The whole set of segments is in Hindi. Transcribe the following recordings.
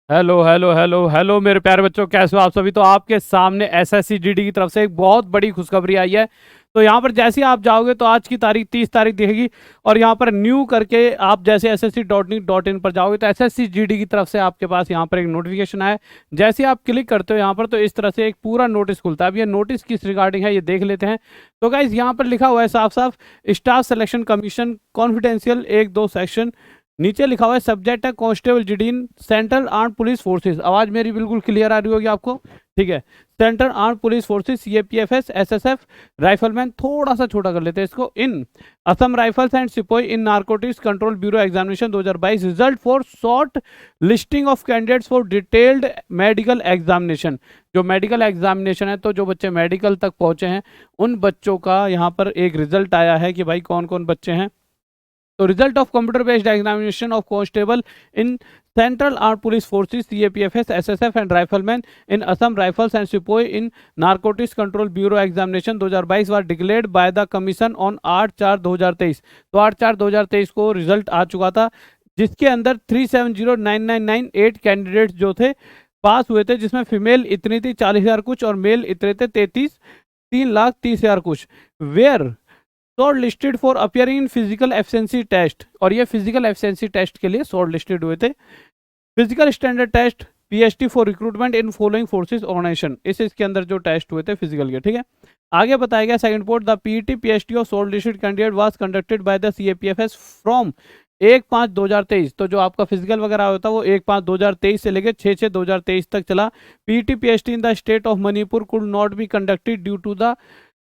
हेलो हेलो हेलो हेलो मेरे प्यारे बच्चों, कैसे हो आप सभी। तो आपके सामने एसएससी जीडी की तरफ से एक बहुत बड़ी खुशखबरी आई है। तो यहाँ पर जैसे ही आप जाओगे तो आज की तारीख 30 तारीख दिखेगी और यहाँ पर न्यू करके आप जैसे ssc.in पर जाओगे तो एसएससी जीडी की तरफ से आपके पास यहाँ पर एक नोटिफिकेशन आया। जैसे ही आप क्लिक करते हो यहाँ पर तो इस तरह से एक पूरा नोटिस खुलता है। अब ये नोटिस किस रिगार्डिंग है ये देख लेते हैं। तो गाइज यहाँ पर लिखा हुआ है साफ साफ, staff selection commission confidential 1-2 section. नीचे लिखा हुआ है सब्जेक्ट है कांस्टेबल जीडी इन सेंट्रल आर्म पुलिस फोर्सेस। आवाज मेरी बिल्कुल क्लियर आ रही होगी आपको, ठीक है। Central arm police forces CAPFs SSF rifleman, थोड़ा सा छोटा कर लेते हैं इसको, in Assam Rifles and sepoy in Narcotics Control Bureau examination 2022 result for short listing of candidates for detailed medical examination. जो मेडिकल एग्जामिनेशन है तो जो बच्चे मेडिकल तक पहुंचे हैं उन बच्चों का यहाँ पर एक रिजल्ट आया है कि भाई कौन कौन बच्चे हैं। तो result of computer based examination of constable in central arm police forces CAPFs SSF and rifleman in Assam Rifles and sepoy in Narcotics Control Bureau examination 2022 was declared by the commission on 8/4/2023। तो 8/4/2023 को रिजल्ट आ चुका था, जिसके अंदर 370,999 कैंडिडेट्स जो थे पास हुए थे, जिसमें फीमेल इतनी थी 40,000 कुछ और मेल इतने थे 3,30,000 कुछ। Were shortlisted for appearing in physical efficiency test, और ये फिजिकल एफिशिएंसी टेस्ट के लिए शॉर्ट लिस्टेड हुए थे। Physical standard test PST for recruitment in following forces organisation, इसके अंदर जो टेस्ट हुए थे फिजिकल के, ठीक है। आगे बताया गया second port, the PET PST of short listed candidate was conducted by the CAPFs from 1/5/2023। तो जो आपका फिजिकल वगैरह होता है वो 1/5/2023 से लेकर 6/6/2023 तक चला। PET PST in the state of Manipur could not be conducted due to the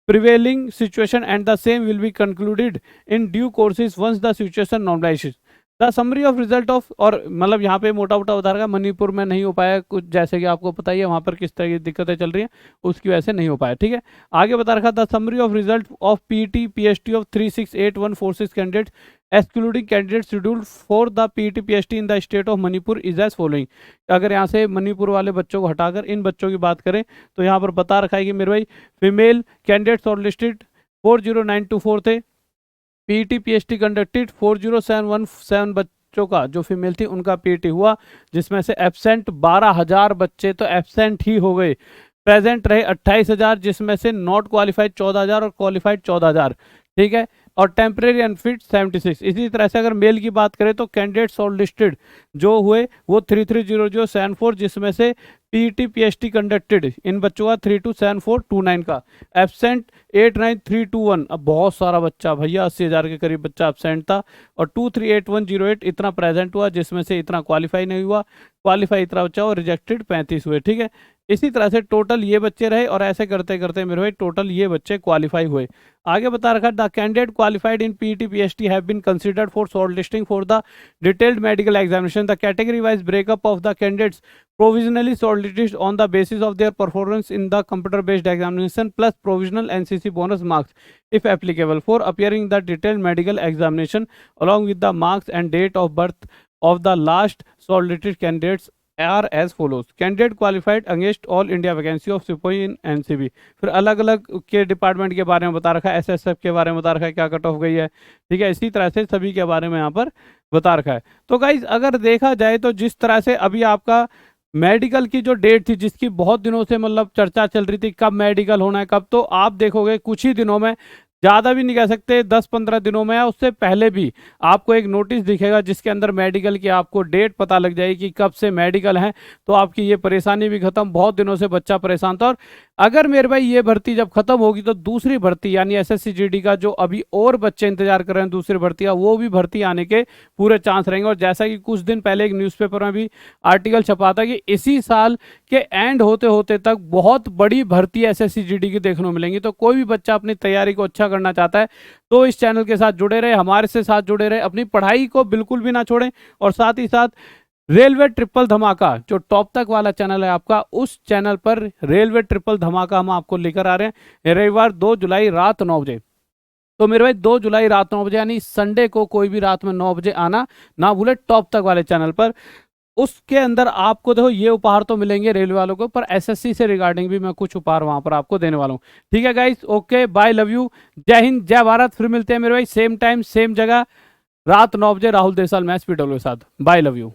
prevailing situation and the same will be concluded in due courses once the situation normalizes। The summary of result of, और मतलब यहाँ पे मोटा मोटा बता रहा है मणिपुर में नहीं हो पाया कुछ, जैसे कि आपको पता ही है वहाँ पर किस तरह की दिक्कतें चल रही हैं, उसकी वजह से नहीं हो पाया, ठीक है। आगे बता रखा the summary of result of PT PST of 3681 forces candidate excluding candidate scheduled for the PT PST in the state of Manipur is as following. अगर यहाँ से मणिपुर वाले बच्चों को हटाकर इन बच्चों की बात करें तो यहाँ पर बता रखा है कि मेरे भाई फीमेल कैंडिडेट शॉर्ट लिस्टेड 40924 थे। पीटी पीएसटी कंडक्टेड 40717 बच्चों का जो फीमेल थी उनका पीटी हुआ, जिसमें से एब्सेंट 12,000 बच्चे तो एब्सेंट ही हो गए। प्रेजेंट रहे 28,000, जिसमें से नॉट क्वालिफाइड 14,000 और क्वालिफाइड 14,000, ठीक है। और टेम्परेरी अनफिट 76। इसी तरह से अगर मेल की बात करें तो कैंडिडेट शॉर्ट लिस्टेड जो हुए वो 330074, जिसमें से पीटी पीएसटी कंडक्टेड इन बच्चों का 327429 का, एब्सेंट 89321। अब बहुत सारा बच्चा भैया 80,000 के करीब बच्चा एब्सेंट था, और 238108 इतना प्रेजेंट हुआ, जिसमें से इतना क्वालिफाई नहीं हुआ, क्वालिफाई इतना बच्चा और रिजेक्टेड 35 हुए, ठीक है। इसी तरह से टोटल ये बच्चे रहे और ऐसे करते करते मेरे भाई टोटल ये बच्चे क्वालिफाई हुए। आगे बता रखा the candidate qualified in PT PST have been considered for short listing for the detailed medical examination. The category wise breakup of the candidates provisionally shortlisted on the basis of their performance in the computer based examination plus provisional NCC bonus marks if applicable for appearing the detailed medical examination along with the marks and date of birth of the last shortlisted candidates are as follows। Candidate qualified against all India vacancy of सिपाही इन एनसीबी। फिर अलग अलग के डिपार्टमेंट के बारे में बता रखा है, एसएसएफ के बारे में बता रखा है क्या कट ऑफ गई है, ठीक है। इसी तरह से सभी के बारे में यहाँ पर बता रखा है। तो गाइज अगर देखा जाए तो जिस तरह से अभी आपका मेडिकल की जो डेट थी, जिसकी बहुत दिनों से मतलब चर्चा चल रही थी कब मेडिकल होना है कब, तो आप देखोगे कुछ ही दिनों में, ज़्यादा भी नहीं कह सकते 10-15 दिनों में या उससे पहले भी आपको एक नोटिस दिखेगा जिसके अंदर मेडिकल की आपको डेट पता लग जाएगी कि कब से मेडिकल है। तो आपकी ये परेशानी भी खत्म, बहुत दिनों से बच्चा परेशान था। और अगर मेरे भाई ये भर्ती जब खत्म होगी तो दूसरी भर्ती यानी एसएससी जीडी का जो अभी और बच्चे इंतजार कर रहे हैं दूसरी भर्ती का, वो भी भर्ती आने के पूरे चांस रहेंगे। और जैसा कि कुछ दिन पहले एक न्यूज़पेपर में भी आर्टिकल छपा था कि इसी साल के एंड होते होते तक बहुत बड़ी भर्ती एसएससी जीडी की देखने को मिलेंगी। तो कोई भी बच्चा अपनी तैयारी को अच्छा करना चाहता है तो इस चैनल के साथ जुड़े रहे, हमारे से साथ जुड़े रहे, अपनी पढ़ाई को बिल्कुल भी ना छोड़ें। और साथ ही साथ रेलवे ट्रिपल धमाका जो टॉप तक वाला चैनल है आपका, उस चैनल पर रेलवे ट्रिपल धमाका हम आपको लेकर आ रहे हैं रविवार 2 जुलाई रात 9 बजे। तो मेरे भाई 2 जुलाई रात 9 बजे यानी संडे को कोई भी रात में 9 बजे आना ना भूले टॉप तक वाले चैनल पर। उसके अंदर आपको देखो ये उपहार तो मिलेंगे रेलवे वालों को, पर एसएससी से रिगार्डिंग भी मैं कुछ उपहार वहां पर आपको देने वाला हूँ, ठीक है guys. Okay bye, love you, जय हिंद जय भारत। फिर मिलते हैं मेरे भाई सेम टाइम सेम जगह रात 9 बजे राहुल देसाल मैच पीडब्ल्यू के साथ। Bye, love you.